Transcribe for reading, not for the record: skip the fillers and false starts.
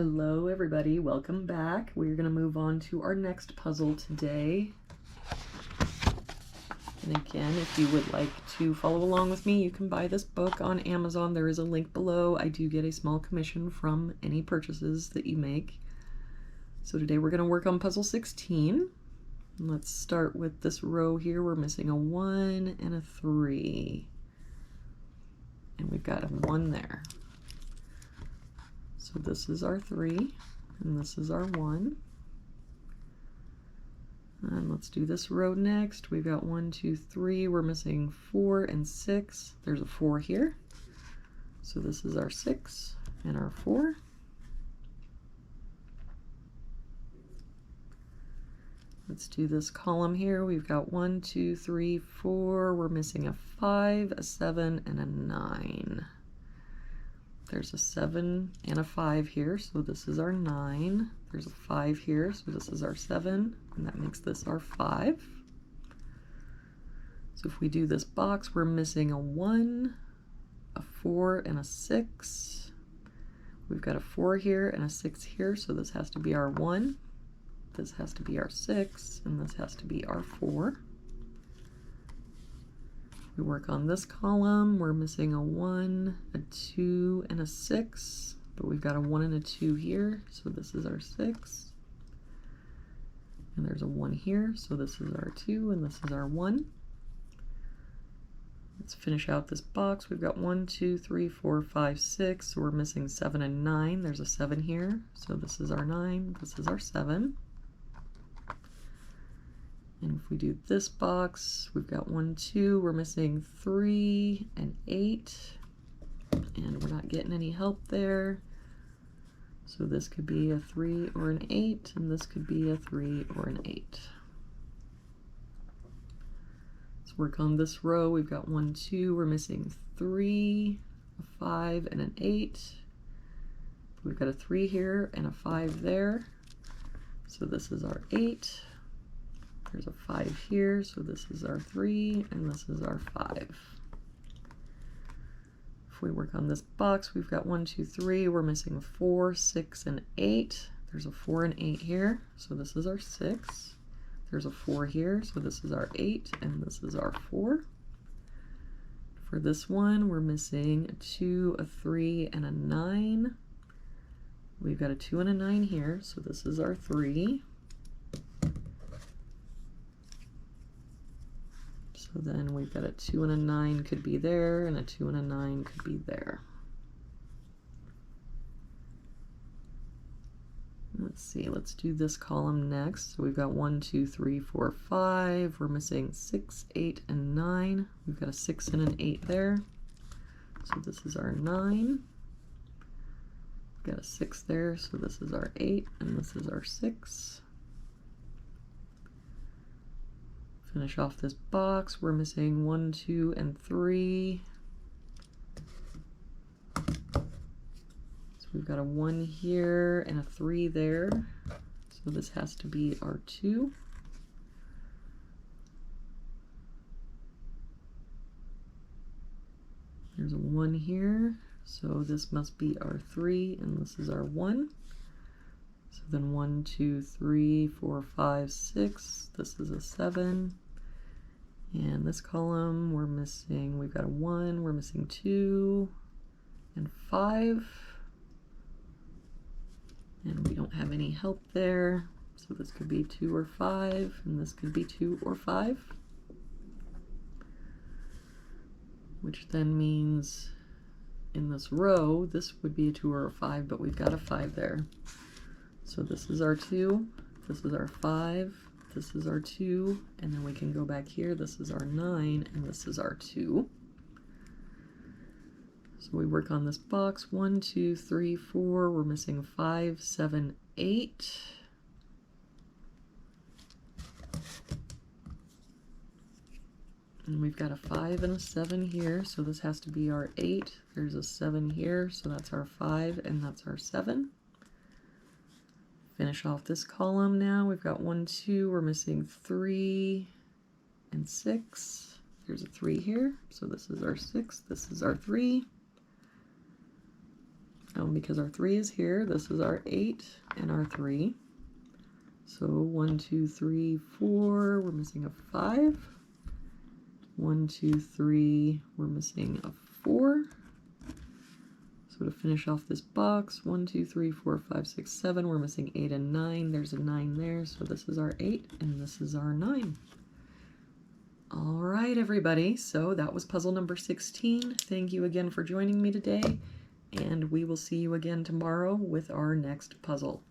Hello everybody, welcome back. We're going to move on to our next puzzle today. And again, if you would like to follow along with me, you can buy this book on Amazon. There is a link below. I do get a small commission from any purchases that you make. So today we're going to work on puzzle 16. Let's start with this row here. We're missing a 1 and a 3. And we've got a 1 there. So this is our 3, and this is our 1. And let's do this row next. We've got 1, 2, 3. We're missing 4 and 6. There's a 4 here. So this is our 6 and our 4. Let's do this column here. We've got 1, 2, 3, 4. We're missing a 5, a 7, and a 9. There's a 7 and a 5 here, so this is our 9. There's a 5 here, so this is our 7, and that makes this our 5. So if we do this box, we're missing a 1, a 4, and a 6. We've got a 4 here and a 6 here, so this has to be our 1. This has to be our 6, and this has to be our 4. We work on this column, we're missing a 1, a 2, and a 6, but we've got a 1 and a 2 here, so this is our 6. And there's a 1 here, so this is our 2, and this is our 1. Let's finish out this box. We've got 1, 2, 3, 4, 5, 6, so we're missing 7 and 9. There's a 7 here, so this is our 9, this is our 7. And if we do this box, we've got 1, 2, we're missing 3 and 8, and we're not getting any help there. So this could be a 3 or an 8, and this could be a 3 or an 8. Let's work on this row. We've got 1, 2, we're missing 3, a 5, and an 8. We've got a 3 here and a 5 there. So this is our 8. There's a 5 here, so this is our 3, and this is our 5. If we work on this box, we've got 1, 2, 3, we're missing 4, 6, and 8. There's a 4 and 8 here, so this is our 6. There's a 4 here, so this is our 8, and this is our 4. For this one, we're missing a 2, a 3, and a 9. We've got a 2 and a 9 here, so this is our 3. So then we've got a 2 and a 9 could be there, and a 2 and a 9 could be there. Let's see, let's do this column next. So we've got 1, 2, 3, 4, 5. We're missing 6, 8, and 9. We've got a 6 and an 8 there. So this is our 9. We've got a 6 there, so this is our 8, and this is our 6. Finish off this box. We're missing 1, 2, and 3. So we've got a 1 here and a 3 there. So this has to be our 2. There's a 1 here. So this must be our 3, and this is our 1. So then 1, 2, 3, 4, 5, 6. This is a 7. And this column, we've got a 1, we're missing 2 and 5. And we don't have any help there. So this could be 2 or 5, and this could be 2 or 5. Which then means in this row, this would be a 2 or a 5, but we've got a 5 there. So this is our 2, this is our 5, this is our 2, and then we can go back here. This is our 9, and this is our 2. So we work on this box. 1, 2, 3, 4. We're missing 5, 7, 8. And we've got a 5 and a 7 here, so this has to be our 8. There's a 7 here, so that's our 5, and that's our 7. Finish off this column now. We've got 1, 2, we're missing 3 and 6. There's a 3 here, so this is our 6, this is our 3. Because our 3 is here, this is our 8 and our 3. So 1, 2, 3, 4, we're missing a 5. 1, 2, 3, we're missing a 4. So to finish off this box, 1, 2, 3, 4, 5, 6, 7, we're missing 8 and 9. There's a 9 there, so this is our 8 and this is our 9. All right, everybody, so that was puzzle number 16. Thank you again for joining me today, and we will see you again tomorrow with our next puzzle.